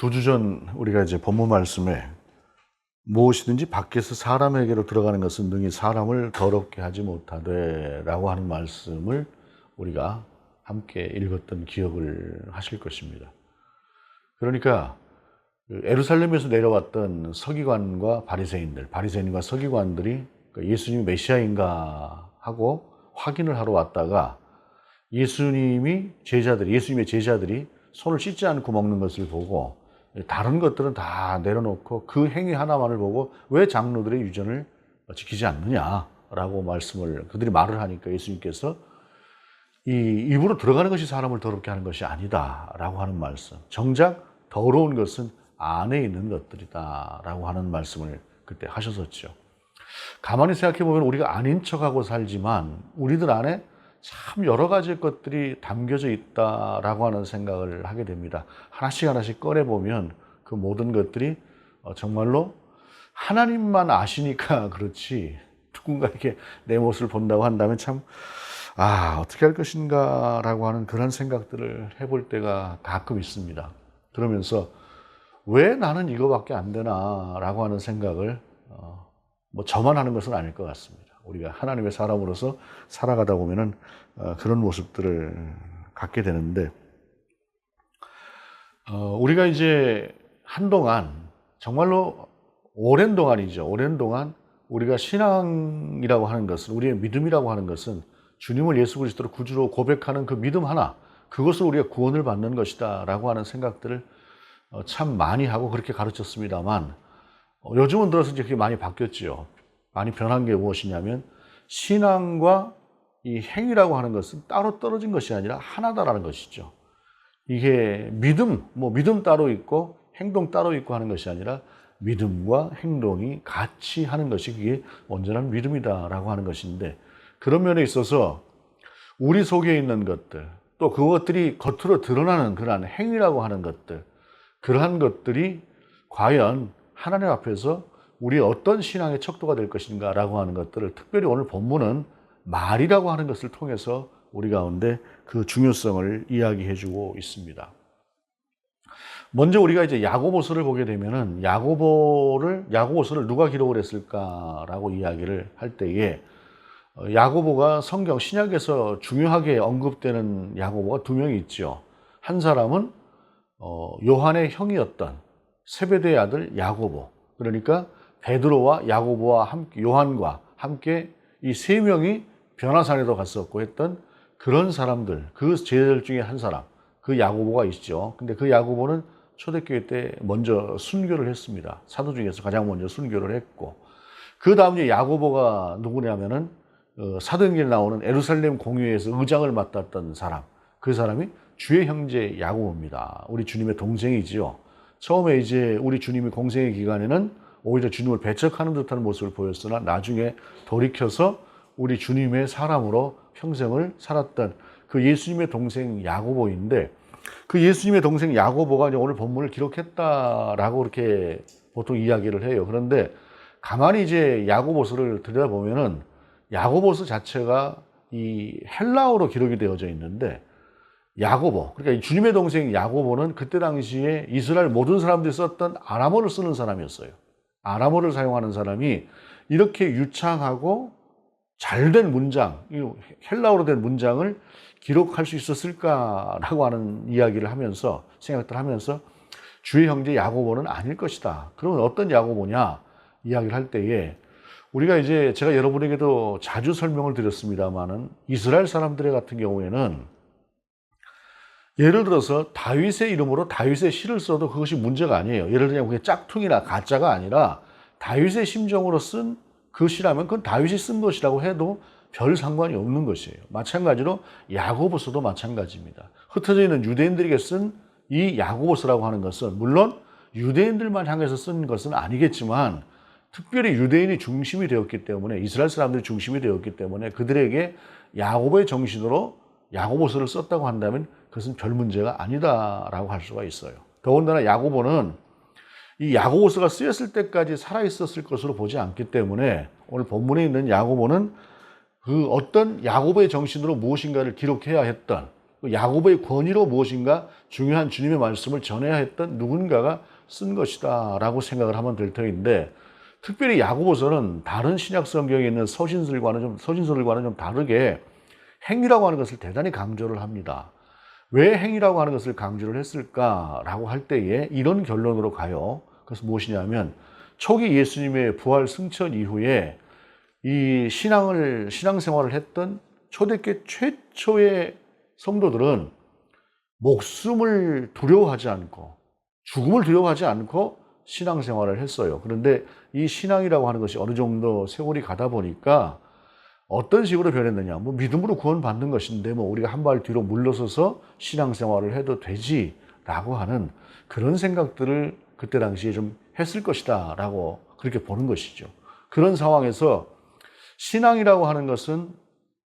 두 주 전 우리가 이제 본문 말씀에 무엇이든지 밖에서 사람에게로 들어가는 것은 능히 사람을 더럽게 하지 못하되라고 하는 말씀을 우리가 함께 읽었던 기억을 하실 것입니다. 그러니까 예루살렘에서 내려왔던 서기관과 바리새인과 서기관들이 예수님이 메시아인가 하고 확인을 하러 왔다가 예수님의 제자들이 손을 씻지 않고 먹는 것을 보고 다른 것들은 다 내려놓고 그 행위 하나만을 보고 왜 장로들의 유전을 지키지 않느냐라고 그들이 말을 하니까 예수님께서 이 입으로 들어가는 것이 사람을 더럽게 하는 것이 아니다라고 하는 말씀, 정작 더러운 것은 안에 있는 것들이다라고 하는 말씀을 그때 하셨었죠. 가만히 생각해 보면 우리가 아닌 척하고 살지만 우리들 안에 참 여러 가지 것들이 담겨져 있다라고 하는 생각을 하게 됩니다. 하나씩 꺼내보면 그 모든 것들이 정말로 하나님만 아시니까 그렇지, 누군가에게 내 모습을 본다고 한다면 참 어떻게 할 것인가 라고 하는 그런 생각들을 해볼 때가 가끔 있습니다. 그러면서 왜 나는 이거밖에 안 되나 라고 하는 생각을 저만 하는 것은 아닐 것 같습니다. 우리가 하나님의 사람으로서 살아가다 보면은 그런 모습들을 갖게 되는데, 우리가 이제 한동안, 정말로 오랜 동안 우리가 신앙이라고 하는 것은, 우리의 믿음이라고 하는 것은 주님을 예수 그리스도로 구주로 고백하는 그 믿음 하나, 그것을 우리가 구원을 받는 것이다 라고 하는 생각들을 참 많이 하고 그렇게 가르쳤습니다만, 요즘은 들어서 이제 그게 많이 바뀌었지요. 많이 변한 게 무엇이냐면, 신앙과 이 행위라고 하는 것은 따로 떨어진 것이 아니라 하나다라는 것이죠. 이게 믿음 따로 있고 행동 따로 있고 하는 것이 아니라 믿음과 행동이 같이 하는 것이 그게 온전한 믿음이다라고 하는 것인데, 그런 면에 있어서 우리 속에 있는 것들, 또 그것들이 겉으로 드러나는 그러한 행위라고 하는 것들, 그러한 것들이 과연 하나님 앞에서 우리의 어떤 신앙의 척도가 될 것인가라고 하는 것들을, 특별히 오늘 본문은 말이라고 하는 것을 통해서 우리 가운데 그 중요성을 이야기해 주고 있습니다. 먼저 우리가 이제 야고보서를 보게 되면은 야고보서를 누가 기록을 했을까라고 이야기를 할 때에, 야고보가 성경 신약에서 중요하게 언급되는 야고보가 두 명이 있죠. 한 사람은 요한의 형이었던 세베대의 아들 야고보, 그러니까 베드로와 야고보와 함께, 요한과 함께 이 세 명이 변화산에도 갔었고 했던 그런 사람들, 그 제자들 중에 한 사람, 그 야고보가 있죠. 근데 그 야고보는 초대교회 때 먼저 순교를 했습니다. 사도 중에서 가장 먼저 순교를 했고, 그 다음 이제 야고보가 누구냐면은 사도행전에 나오는 예루살렘 공회에서 의장을 맡았던 사람, 그 사람이 주의 형제 야고보입니다. 우리 주님의 동생이지요. 처음에 이제 우리 주님이 공생의 기간에는 오히려 주님을 배척하는 듯한 모습을 보였으나 나중에 돌이켜서 우리 주님의 사람으로 평생을 살았던 그 예수님의 동생 야고보인데, 그 예수님의 동생 야고보가 이제 오늘 본문을 기록했다라고 그렇게 보통 이야기를 해요. 그런데 가만히 이제 야고보서를 들여다보면은 야고보서 자체가 이 헬라어로 기록이 되어져 있는데, 야고보, 그러니까 주님의 동생 야고보는 그때 당시에 이스라엘 모든 사람들이 썼던 아람어를 쓰는 사람이었어요. 아람어를 사용하는 사람이 이렇게 유창하고 잘된 문장, 헬라어로 된 문장을 기록할 수 있었을까라고 하는 이야기를 하면서, 생각들 하면서 주의 형제 야고보는 아닐 것이다. 그러면 어떤 야고보냐 이야기를 할 때에, 우리가 이제 제가 여러분에게도 자주 설명을 드렸습니다만은 이스라엘 사람들 같은 경우에는 예를 들어서 다윗의 이름으로 다윗의 시를 써도 그것이 문제가 아니에요. 예를 들면 그게 짝퉁이나 가짜가 아니라 다윗의 심정으로 쓴 그 시라면 그건 다윗이 쓴 것이라고 해도 별 상관이 없는 것이에요. 마찬가지로 야고보서도 마찬가지입니다. 흩어져 있는 유대인들에게 쓴 이 야고보서라고 하는 것은 물론 유대인들만 향해서 쓴 것은 아니겠지만, 특별히 유대인이 중심이 되었기 때문에, 이스라엘 사람들이 중심이 되었기 때문에 그들에게 야고보의 정신으로 야고보서를 썼다고 한다면 그것은 별 문제가 아니다라고 할 수가 있어요. 더군다나 야고보는 이 야고보서가 쓰였을 때까지 살아있었을 것으로 보지 않기 때문에 오늘 본문에 있는 야고보는 그 어떤 야고보의 정신으로 무엇인가를 기록해야 했던, 야고보의 권위로 무엇인가 중요한 주님의 말씀을 전해야 했던 누군가가 쓴 것이다 라고 생각을 하면 될 터인데, 특별히 야고보서는 다른 신약 성경에 있는 서신서들과는 좀 다르게 행위라고 하는 것을 대단히 강조를 합니다. 왜 행위라고 하는 것을 강조를 했을까라고 할 때에 이런 결론으로 가요. 그래서 무엇이냐면, 초기 예수님의 부활 승천 이후에 이 신앙생활을 했던 초대교회 최초의 성도들은 목숨을 두려워하지 않고, 죽음을 두려워하지 않고 신앙생활을 했어요. 그런데 이 신앙이라고 하는 것이 어느 정도 세월이 가다 보니까 어떤 식으로 변했느냐, 믿음으로 구원받는 것인데 우리가 한 발 뒤로 물러서서 신앙생활을 해도 되지라고 하는 그런 생각들을 그때 당시에 좀 했을 것이다 라고 그렇게 보는 것이죠. 그런 상황에서 신앙이라고 하는 것은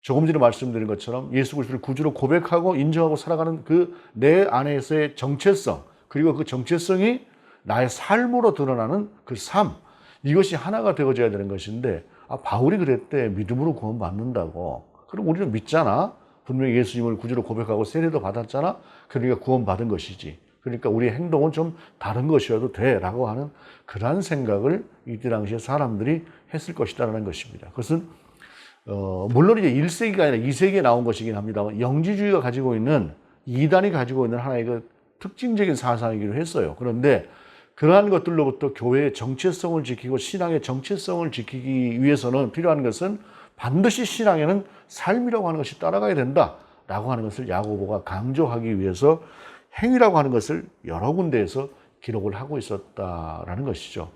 조금 전에 말씀드린 것처럼 예수 그리스도를 구주로 고백하고 인정하고 살아가는 그 내 안에서의 정체성, 그리고 그 정체성이 나의 삶으로 드러나는 그 삶, 이것이 하나가 되어져야 되는 것인데, 바울이 그랬대. 믿음으로 구원받는다고. 그럼 우리는 믿잖아. 분명히 예수님을 구주로 고백하고 세례도 받았잖아. 그러니까 구원받은 것이지. 그러니까 우리의 행동은 좀 다른 것이어도 돼 라고 하는 그러한 생각을 이때 당시에 사람들이 했을 것이다라는 것입니다. 그것은 물론 이제 1세기가 아니라 2세기에 나온 것이긴 합니다만, 영지주의가 가지고 있는, 이단이 가지고 있는 하나의 그 특징적인 사상이기도 했어요. 그런데 그러한 것들로부터 교회의 정체성을 지키고 신앙의 정체성을 지키기 위해서는 필요한 것은 반드시 신앙에는 삶이라고 하는 것이 따라가야 된다라고 하는 것을 야고보가 강조하기 위해서 행위라고 하는 것을 여러 군데에서 기록을 하고 있었다라는 것이죠.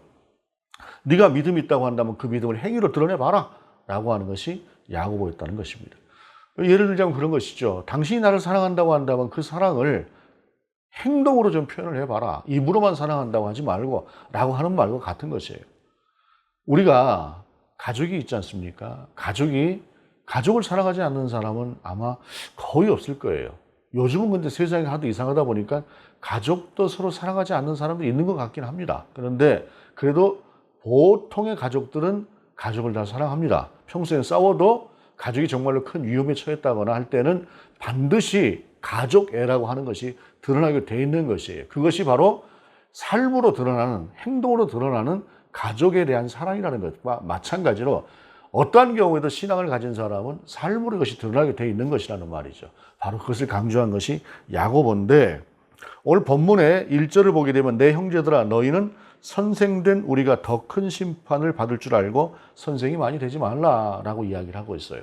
네가 믿음이 있다고 한다면 그 믿음을 행위로 드러내봐라 라고 하는 것이 야고보였다는 것입니다. 예를 들자면 그런 것이죠. 당신이 나를 사랑한다고 한다면 그 사랑을 행동으로 좀 표현을 해봐라. 입으로만 사랑한다고 하지 말고 라고 하는 말과 같은 것이에요. 우리가 가족이 있지 않습니까? 가족을 사랑하지 않는 사람은 아마 거의 없을 거예요. 요즘은 근데 세상이 하도 이상하다 보니까 가족도 서로 사랑하지 않는 사람들이 있는 것 같긴 합니다. 그런데 그래도 보통의 가족들은 가족을 다 사랑합니다. 평소에 싸워도 가족이 정말로 큰 위험에 처했다거나 할 때는 반드시 가족애라고 하는 것이 드러나게 돼 있는 것이에요. 그것이 바로 삶으로 드러나는, 행동으로 드러나는 가족에 대한 사랑이라는 것과 마찬가지로 어떠한 경우에도 신앙을 가진 사람은 삶으로 이것이 드러나게 돼 있는 것이라는 말이죠. 바로 그것을 강조한 것이 야고보인데, 오늘 본문의 1절을 보게 되면 내 형제들아 너희는 선생된 우리가 더 큰 심판을 받을 줄 알고 선생이 많이 되지 말라라고 이야기를 하고 있어요.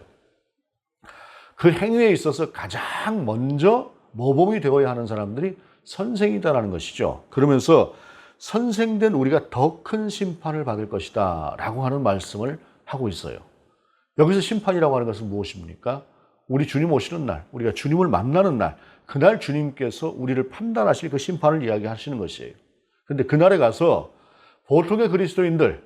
그 행위에 있어서 가장 먼저 모범이 되어야 하는 사람들이 선생이다라는 것이죠. 그러면서 선생된 우리가 더 큰 심판을 받을 것이다 라고 하는 말씀을 하고 있어요. 여기서 심판이라고 하는 것은 무엇입니까? 우리 주님 오시는 날, 우리가 주님을 만나는 날, 그날 주님께서 우리를 판단하실 그 심판을 이야기하시는 것이에요. 그런데 그날에 가서 보통의 그리스도인들,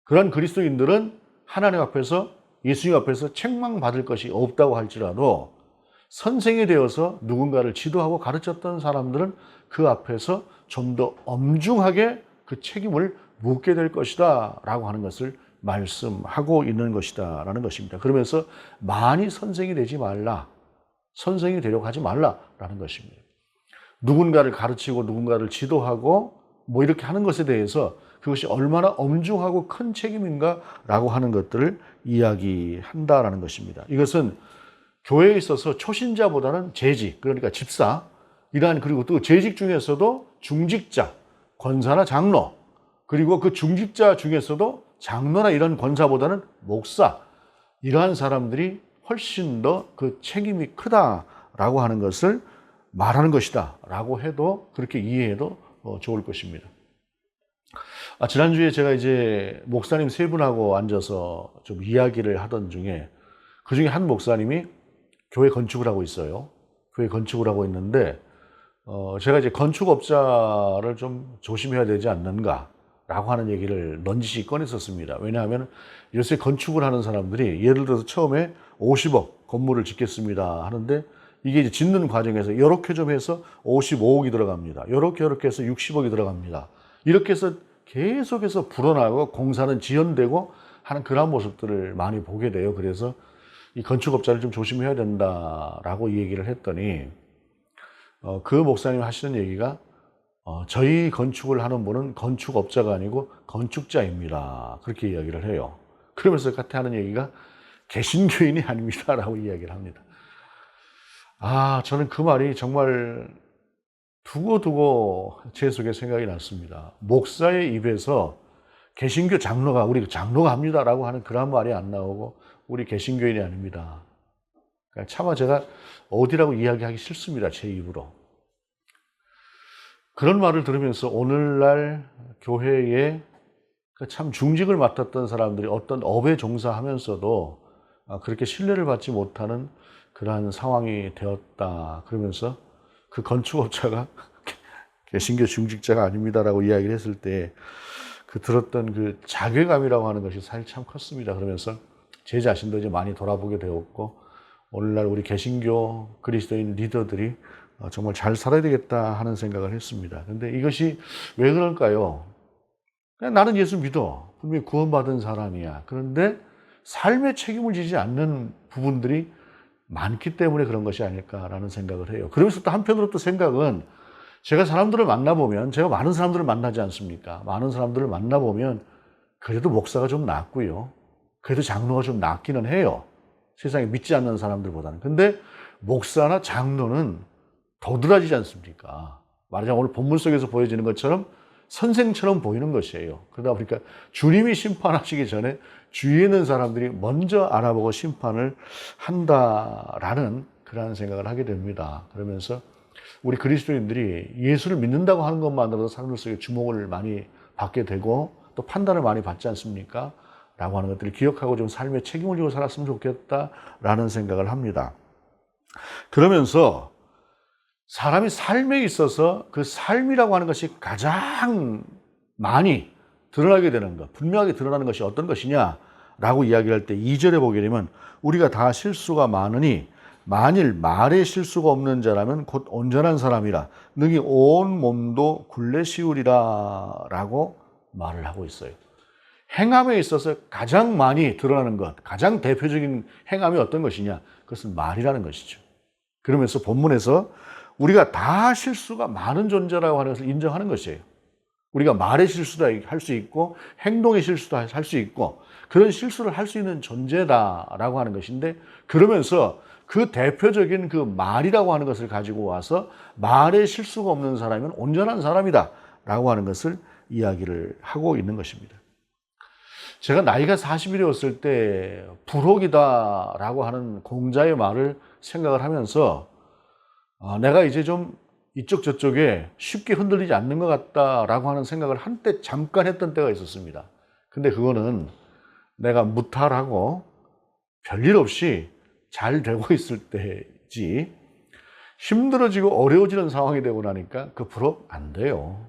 그런 그리스도인들은 하나님 앞에서, 예수님 앞에서 책망받을 것이 없다고 할지라도 선생이 되어서 누군가를 지도하고 가르쳤던 사람들은 그 앞에서 좀 더 엄중하게 그 책임을 묻게 될 것이다 라고 하는 것을 말씀하고 있는 것이다 라는 것입니다. 그러면서 많이 선생이 되지 말라, 선생이 되려고 하지 말라라는 것입니다. 누군가를 가르치고 누군가를 지도하고 이렇게 하는 것에 대해서 그것이 얼마나 엄중하고 큰 책임인가라고 하는 것들을 이야기한다라는 것입니다. 이것은 교회에 있어서 초신자보다는 재직, 그러니까 집사, 그리고 또 재직 중에서도 중직자, 권사나 장로, 그리고 그 중직자 중에서도 장로나 이런 권사보다는 목사, 이러한 사람들이 훨씬 더 그 책임이 크다라고 하는 것을 말하는 것이다 라고 해도, 그렇게 이해해도 좋을 것입니다. 지난주에 제가 이제 목사님 세 분하고 앉아서 좀 이야기를 하던 중에, 그 중에 한 목사님이 교회 건축을 하고 있어요. 교회 건축을 하고 있는데, 제가 이제 건축업자를 좀 조심해야 되지 않는가라고 하는 얘기를 넌지시 꺼냈었습니다. 왜냐하면 요새 건축을 하는 사람들이 예를 들어서 처음에 50억 건물을 짓겠습니다 하는데, 이게 이제 짓는 과정에서 이렇게 좀 해서 55억이 들어갑니다. 이렇게 해서 60억이 들어갑니다. 이렇게 해서 계속해서 불어나고 공사는 지연되고 하는 그런 모습들을 많이 보게 돼요. 그래서 이 건축업자를 좀 조심해야 된다라고 이 얘기를 했더니 그 목사님이 하시는 얘기가 저희 건축을 하는 분은 건축업자가 아니고 건축자입니다. 그렇게 이야기를 해요. 그러면서 같이 하는 얘기가 개신교인이 아닙니다라고 이야기를 합니다. 저는 그 말이 정말 두고두고 제 속에 생각이 났습니다. 목사의 입에서 개신교 장로가, 우리 장로가 합니다라고 하는 그런 말이 안 나오고 우리 개신교인이 아닙니다. 그러니까 차마 제가 어디라고 이야기하기 싫습니다. 제 입으로. 그런 말을 들으면서 오늘날 교회에 참 중직을 맡았던 사람들이 어떤 업에 종사하면서도 그렇게 신뢰를 받지 못하는 그러한 상황이 되었다. 그러면서 그 건축업자가 개신교 중직자가 아닙니다라고 이야기를 했을 때 그 들었던 그 자괴감이라고 하는 것이 사실 참 컸습니다. 그러면서 제 자신도 이제 많이 돌아보게 되었고 오늘날 우리 개신교 그리스도인 리더들이 정말 잘 살아야 되겠다 하는 생각을 했습니다. 근데 이것이 왜 그럴까요? 그냥 나는 예수 믿어. 분명히 구원받은 사람이야. 그런데 삶의 책임을 지지 않는 부분들이 많기 때문에 그런 것이 아닐까라는 생각을 해요. 그러면서 또 한편으로 또 생각은 제가 사람들을 만나보면 제가 많은 사람들을 만나지 않습니까? 많은 사람들을 만나보면 그래도 목사가 좀 낫고요. 그래도 장로가 좀 낫기는 해요. 세상에 믿지 않는 사람들보다는. 근데 목사나 장로는 도드라지지 않습니까? 말하자면 오늘 본문 속에서 보여지는 것처럼 선생처럼 보이는 것이에요. 그러다 보니까 주님이 심판하시기 전에 주위에 있는 사람들이 먼저 알아보고 심판을 한다라는 그런 생각을 하게 됩니다. 그러면서 우리 그리스도인들이 예수를 믿는다고 하는 것만으로도 사람들 속에 주목을 많이 받게 되고 또 판단을 많이 받지 않습니까? 라고 하는 것들을 기억하고 좀 삶의 책임을 지고 살았으면 좋겠다라는 생각을 합니다. 그러면서 사람이 삶에 있어서 그 삶이라고 하는 것이 가장 많이 드러나게 되는 것, 분명하게 드러나는 것이 어떤 것이냐라고 이야기할 때 2절에 보게 되면 우리가 다 실수가 많으니 만일 말에 실수가 없는 자라면 곧 온전한 사람이라 능히 온 몸도 굴레 씌우리라 라고 말을 하고 있어요. 행함에 있어서 가장 많이 드러나는 것, 가장 대표적인 행함이 어떤 것이냐? 그것은 말이라는 것이죠. 그러면서 본문에서 우리가 다 실수가 많은 존재라고 하는 것을 인정하는 것이에요. 우리가 말의 실수도 할 수 있고 행동의 실수도 할 수 있고 그런 실수를 할 수 있는 존재다라고 하는 것인데 그러면서 그 대표적인 그 말이라고 하는 것을 가지고 와서 말에 실수가 없는 사람이면 온전한 사람이다 라고 하는 것을 이야기를 하고 있는 것입니다. 제가 나이가 40이 되었을 때 불혹이다 라고 하는 공자의 말을 생각을 하면서 내가 이제 좀 이쪽 저쪽에 쉽게 흔들리지 않는 것 같다라고 하는 생각을 한때 잠깐 했던 때가 있었습니다. 근데 그거는 내가 무탈하고 별일 없이 잘 되고 있을 때지 힘들어지고 어려워지는 상황이 되고 나니까 그 불혹 안 돼요.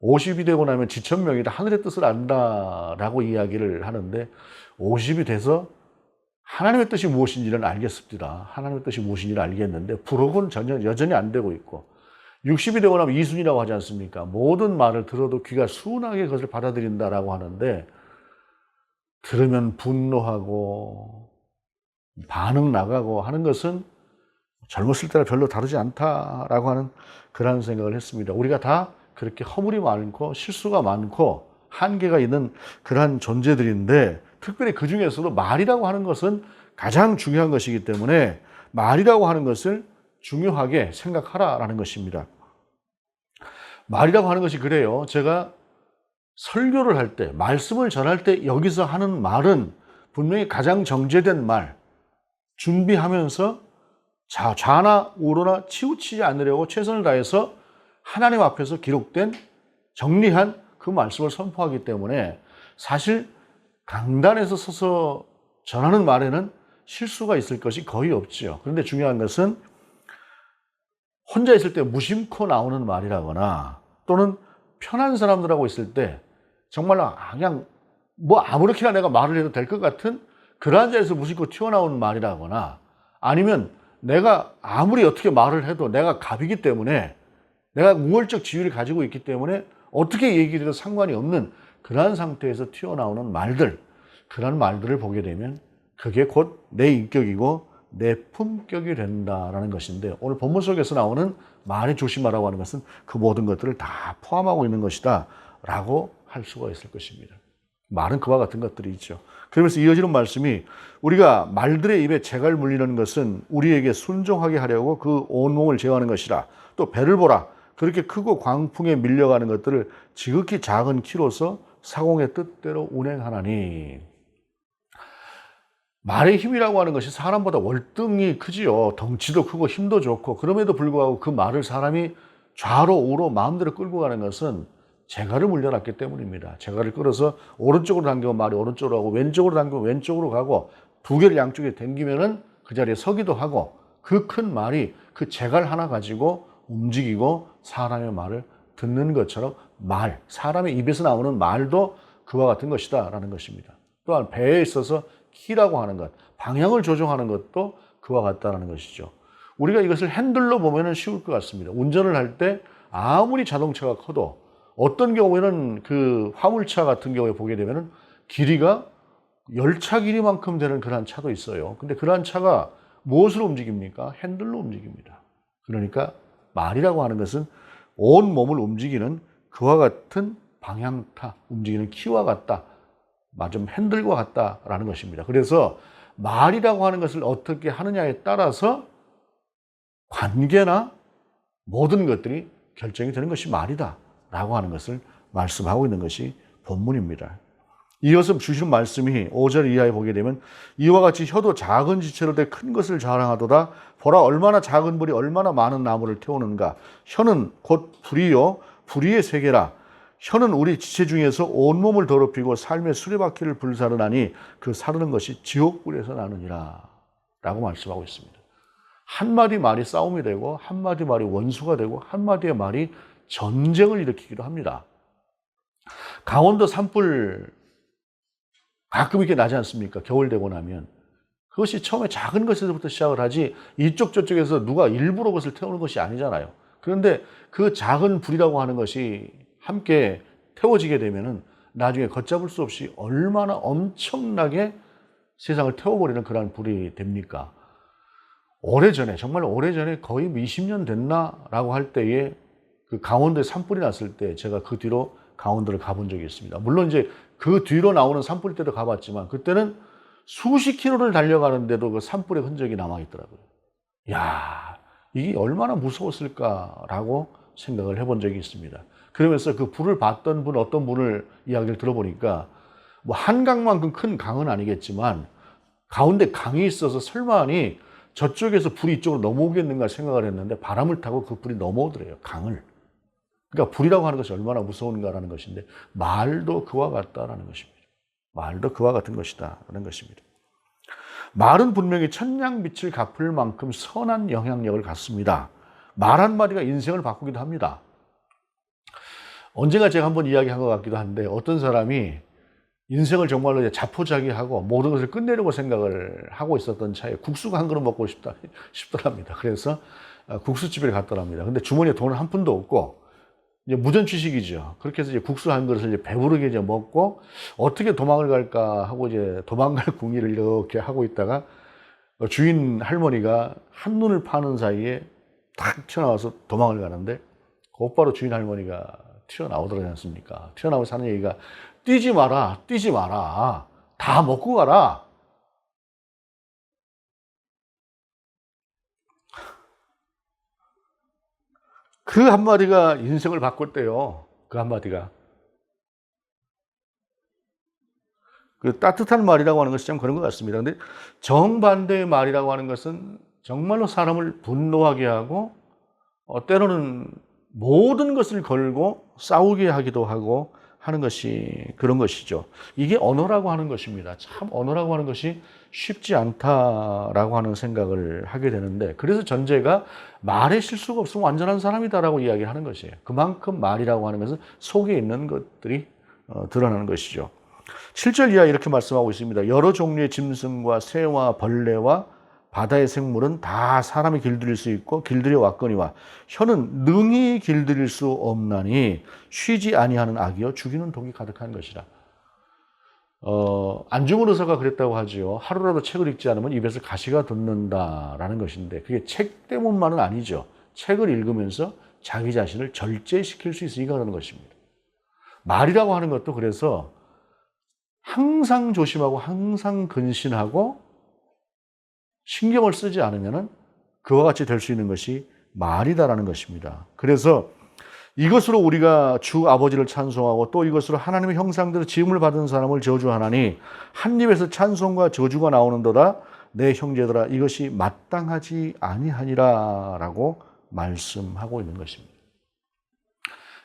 50이 되고 나면 지천명이 다 하늘의 뜻을 안다라고 이야기를 하는데 50이 돼서 하나님의 뜻이 무엇인지는 알겠습니다. 하나님의 뜻이 무엇인지는 알겠는데 불혹은 전혀 여전히 안 되고 있고 60이 되고 나면 이순이라고 하지 않습니까? 모든 말을 들어도 귀가 순하게 그것을 받아들인다라고 하는데 들으면 분노하고 반응 나가고 하는 것은 젊었을 때랑 별로 다르지 않다라고 하는 그런 생각을 했습니다. 우리가 다 그렇게 허물이 많고 실수가 많고 한계가 있는 그러한 존재들인데 특별히 그 중에서도 말이라고 하는 것은 가장 중요한 것이기 때문에 말이라고 하는 것을 중요하게 생각하라라는 것입니다. 말이라고 하는 것이 그래요. 제가 설교를 할 때, 말씀을 전할 때 여기서 하는 말은 분명히 가장 정제된 말, 준비하면서 좌나 우로나 치우치지 않으려고 최선을 다해서 하나님 앞에서 기록된 정리한 그 말씀을 선포하기 때문에 사실 강단에서 서서 전하는 말에는 실수가 있을 것이 거의 없죠. 그런데 중요한 것은 혼자 있을 때 무심코 나오는 말이라거나 또는 편한 사람들하고 있을 때 정말로 그냥 뭐 아무렇게나 내가 말을 해도 될 것 같은 그러한 자리에서 무심코 튀어나오는 말이라거나 아니면 내가 아무리 어떻게 말을 해도 내가 갑이기 때문에 내가 우월적 지위를 가지고 있기 때문에 어떻게 얘기를 해도 상관이 없는 그러한 상태에서 튀어나오는 말들, 그런 말들을 보게 되면 그게 곧 내 인격이고 내 품격이 된다라는 것인데, 오늘 본문 속에서 나오는 말에 조심하라고 하는 것은 그 모든 것들을 다 포함하고 있는 것이다 라고 할 수가 있을 것입니다. 말은 그와 같은 것들이 있죠. 그러면서 이어지는 말씀이, 우리가 말들의 입에 재갈 물리는 것은 우리에게 순종하게 하려고 그 온몸을 제어하는 것이라. 또 배를 보라. 그렇게 크고 광풍에 밀려가는 것들을 지극히 작은 키로서 사공의 뜻대로 운행하나니. 말의 힘이라고 하는 것이 사람보다 월등히 크지요. 덩치도 크고 힘도 좋고, 그럼에도 불구하고 그 말을 사람이 좌로 우로 마음대로 끌고 가는 것은 재갈을 물려놨기 때문입니다. 재갈을 끌어서 오른쪽으로 당기면 말이 오른쪽으로 가고, 왼쪽으로 당기면 왼쪽으로 가고, 두 개를 양쪽에 당기면은 그 자리에 서기도 하고, 그 큰 말이 그 재갈 하나 가지고 움직이고 사람의 말을 듣는 것처럼 사람의 입에서 나오는 말도 그와 같은 것이다 라는 것입니다. 또한 배에 있어서 키라고 하는 것, 방향을 조정하는 것도 그와 같다는 것이죠. 우리가 이것을 핸들로 보면 쉬울 것 같습니다. 운전을 할 때 아무리 자동차가 커도 어떤 경우에는 그 화물차 같은 경우에 보게 되면 길이가 열차 길이만큼 되는 그러한 차도 있어요. 근데 그러한 차가 무엇으로 움직입니까? 핸들로 움직입니다. 그러니까 말이라고 하는 것은 온 몸을 움직이는 그와 같은 방향타, 움직이는 키와 같다. 좀 핸들과 같다라는 것입니다. 그래서 말이라고 하는 것을 어떻게 하느냐에 따라서 관계나 모든 것들이 결정이 되는 것이 말이다 라고 하는 것을 말씀하고 있는 것이 본문입니다. 이어서 주시는 말씀이 5절 이하에 보게 되면, 이와 같이 혀도 작은 지체로 돼 큰 것을 자랑하도다. 보라, 얼마나 작은 불이 얼마나 많은 나무를 태우는가. 혀는 곧 불이요 불의의 세계라. 혀는 우리 지체 중에서 온몸을 더럽히고 삶의 수레바퀴를 불사르나니 그 사르는 것이 지옥불에서 나느니라 라고 말씀하고 있습니다. 한마디 말이 싸움이 되고, 한마디 말이 원수가 되고, 한마디의 말이 전쟁을 일으키기도 합니다. 강원도 산불 가끔 이렇게 나지 않습니까? 겨울 되고 나면. 그것이 처음에 작은 것에서부터 시작을 하지, 이쪽 저쪽에서 누가 일부러 그것을 태우는 것이 아니잖아요. 그런데 그 작은 불이라고 하는 것이 함께 태워지게 되면은 나중에 걷잡을 수 없이 얼마나 엄청나게 세상을 태워버리는 그러한 불이 됩니까? 오래전에, 정말 오래전에, 거의 20년 됐나라고 할 때에 그 강원도에 산불이 났을 때 제가 그 뒤로 강원도를 가본 적이 있습니다. 물론 이제 그 뒤로 나오는 산불 때도 가봤지만, 그때는 수십 킬로를 달려가는데도 그 산불의 흔적이 남아있더라고요. 야, 이게 얼마나 무서웠을까라고 생각을 해본 적이 있습니다. 그러면서 그 불을 봤던 분, 어떤 분을 이야기를 들어보니까, 뭐 한강만큼 큰 강은 아니겠지만 가운데 강이 있어서 설마니 저쪽에서 불이 이쪽으로 넘어오겠는가 생각을 했는데, 바람을 타고 그 불이 넘어오더래요, 강을. 그러니까 불이라고 하는 것이 얼마나 무서운가라는 것인데, 말도 그와 같다라는 것입니다. 말도 그와 같은 것이다라는 것입니다. 말은 분명히 천냥빛을 갚을 만큼 선한 영향력을 갖습니다. 말 한마디가 인생을 바꾸기도 합니다. 언젠가 제가 한번 이야기한 것 같기도 한데, 어떤 사람이 인생을 정말로 자포자기하고 모든 것을 끝내려고 생각을 하고 있었던 차에 국수가 한 그릇 먹고 싶더랍니다. 그래서 국수집에 갔더랍니다. 근데 주머니에 돈은 한 푼도 없고, 이제 무전취식이죠. 그렇게 해서 이제 국수 한 그릇을 이제 배부르게 이제 먹고, 어떻게 도망을 갈까 하고 이제 도망갈 궁리를 이렇게 하고 있다가 주인 할머니가 한눈을 파는 사이에 탁 튀어나와서 도망을 가는데, 곧바로 주인 할머니가 튀어나오더라지 않습니까? 튀어나오면서 하는 얘기가, 뛰지 마라, 뛰지 마라. 다 먹고 가라. 그 한마디가 인생을 바꿨대요. 그 한마디가. 그 따뜻한 말이라고 하는 것이 참 그런 것 같습니다. 근데 정반대의 말이라고 하는 것은 정말로 사람을 분노하게 하고, 때로는 모든 것을 걸고 싸우게 하기도 하고 하는 것이 그런 것이죠. 이게 언어라고 하는 것입니다. 참 언어라고 하는 것이 쉽지 않다라고 하는 생각을 하게 되는데, 그래서 전제가 말에 실수가 없으면 완전한 사람이다라고 이야기하는 것이에요. 그만큼 말이라고 하는 것은 속에 있는 것들이 드러나는 것이죠. 7절 이하 이렇게 말씀하고 있습니다. 여러 종류의 짐승과 새와 벌레와 바다의 생물은 다 사람이 길들일 수 있고 길들여 왔거니와, 혀는 능히 길들일 수 없나니 쉬지 아니하는 악이요 죽이는 독이 가득한 것이라. 안중근 의사가 그랬다고 하지요. 하루라도 책을 읽지 않으면 입에서 가시가 돋는다라는 것인데 그게 책 때문만은 아니죠. 책을 읽으면서 자기 자신을 절제시킬 수 있으니까 그러는 것입니다. 말이라고 하는 것도 그래서 항상 조심하고 항상 근신하고 신경을 쓰지 않으면은 그와 같이 될 수 있는 것이 말이다라는 것입니다. 그래서 이것으로 우리가 주 아버지를 찬송하고 또 이것으로 하나님의 형상대로 지음을 받은 사람을 저주하나니 한 입에서 찬송과 저주가 나오는도다. 내 형제들아 이것이 마땅하지 아니하니라라고 말씀하고 있는 것입니다.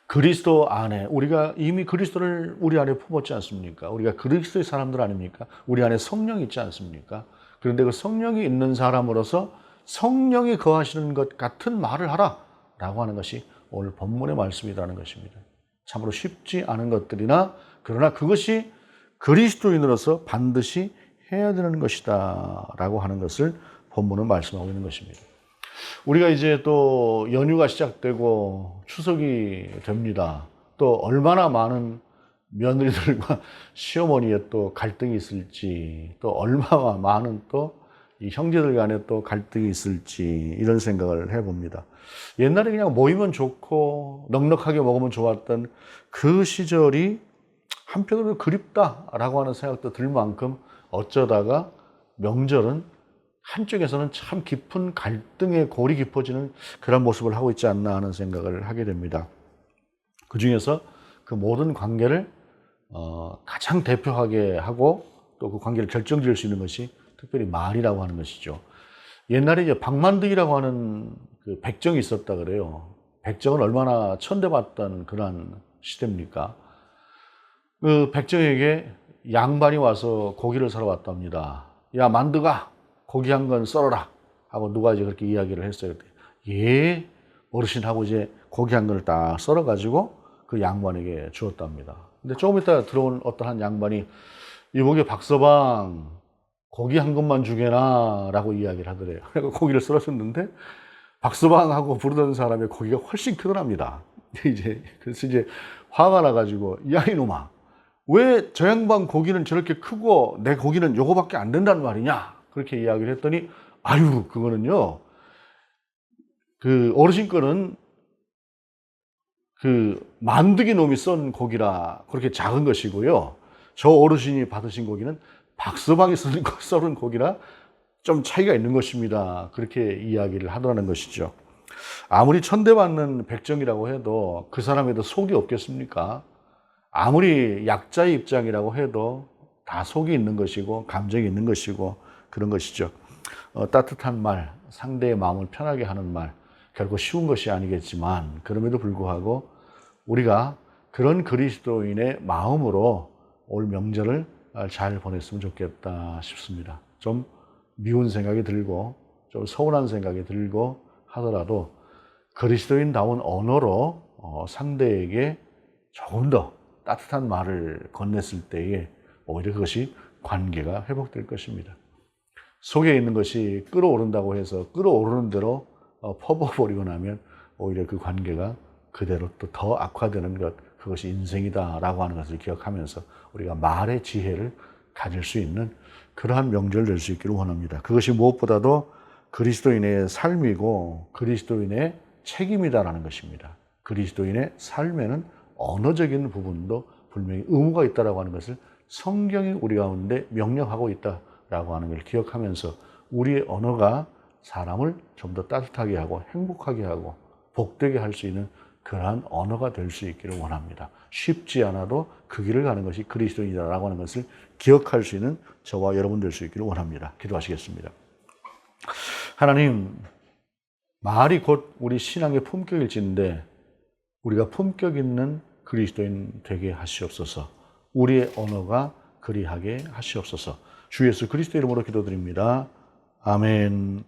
그리스도 안에 우리가 이미 그리스도를 우리 안에 품었지 않습니까? 우리가 그리스도의 사람들 아닙니까? 우리 안에 성령이 있지 않습니까? 그런데 그 성령이 있는 사람으로서 성령이 거하시는 것 같은 말을 하라라고 하는 것이 오늘 본문의 말씀이라는 것입니다. 참으로 쉽지 않은 것들이나 그러나 그것이 그리스도인으로서 반드시 해야 되는 것이다 라고 하는 것을 본문은 말씀하고 있는 것입니다. 우리가 이제 또 연휴가 시작되고 추석이 됩니다. 또 얼마나 많은 며느리들과 시어머니의 또 갈등이 있을지, 또 얼마나 많은 또 이 형제들 간에 또 갈등이 있을지 이런 생각을 해봅니다. 옛날에 그냥 모이면 좋고 넉넉하게 먹으면 좋았던 그 시절이 한편으로 그립다라고 하는 생각도 들 만큼 어쩌다가 명절은 한쪽에서는 참 깊은 갈등의 골이 깊어지는 그런 모습을 하고 있지 않나 하는 생각을 하게 됩니다. 그 중에서 그 모든 관계를 가장 대표하게 하고 또 그 관계를 결정지을 수 있는 것이 특별히 말이라고 하는 것이죠. 옛날에 이제 박만득이라고 하는 그 백정이 있었다 그래요. 백정은 얼마나 천대받던 그런 시대입니까? 그 백정에게 양반이 와서 고기를 사러 왔답니다. 야, 만드가 고기 한 건 썰어라 하고 누가 이제 그렇게 이야기를 했어요. 예, 어르신하고 이제 고기 한 건을 딱 썰어가지고 그 양반에게 주었답니다. 근데 조금 있다 들어온 어떤 한 양반이 이보게 박서방 고기 한 것만 주게나 라고 이야기를 하더래요. 그래서 고기를 썰었었는데 박서방하고 부르던 사람의 고기가 훨씬 크더랍니다. 그래서 이제 화가 나가지고 야 이놈아 왜 저 양반 고기는 저렇게 크고 내 고기는 요거밖에 안 된다는 말이냐 그렇게 이야기를 했더니 아유 그거는요 그 어르신 거는 그 만드기 놈이 썬 고기라 그렇게 작은 것이고요 저 어르신이 받으신 고기는 박서방이 썰은 고기라 좀 차이가 있는 것입니다. 그렇게 이야기를 하더라는 것이죠. 아무리 천대받는 백정이라고 해도 그 사람에도 속이 없겠습니까? 아무리 약자의 입장이라고 해도 다 속이 있는 것이고 감정이 있는 것이고 그런 것이죠. 따뜻한 말, 상대의 마음을 편하게 하는 말 결코 쉬운 것이 아니겠지만 그럼에도 불구하고 우리가 그런 그리스도인의 마음으로 올 명절을 잘 보냈으면 좋겠다 싶습니다. 좀 미운 생각이 들고 좀 서운한 생각이 들고 하더라도 그리스도인다운 언어로 상대에게 조금 더 따뜻한 말을 건넸을 때에 오히려 그것이 관계가 회복될 것입니다. 속에 있는 것이 끓어오른다고 해서 끓어오르는 대로 퍼부어버리고 나면 오히려 그 관계가 그대로 또 더 악화되는 것 그것이 인생이다라고 하는 것을 기억하면서 우리가 말의 지혜를 가질 수 있는 그러한 명절 될 수 있기를 원합니다. 그것이 무엇보다도 그리스도인의 삶이고 그리스도인의 책임이다라는 것입니다. 그리스도인의 삶에는 언어적인 부분도 분명히 의무가 있다라고 하는 것을 성경이 우리 가운데 명령하고 있다라고 하는 걸 기억하면서 우리의 언어가 사람을 좀 더 따뜻하게 하고 행복하게 하고 복되게 할 수 있는 그러한 언어가 될 수 있기를 원합니다. 쉽지 않아도 그 길을 가는 것이 그리스도인이라고 하는 것을 기억할 수 있는 저와 여러분 될 수 있기를 원합니다. 기도하시겠습니다. 하나님, 말이 곧 우리 신앙의 품격일진데 우리가 품격 있는 그리스도인 되게 하시옵소서. 우리의 언어가 그리하게 하시옵소서. 주 예수 그리스도 이름으로 기도드립니다. 아멘.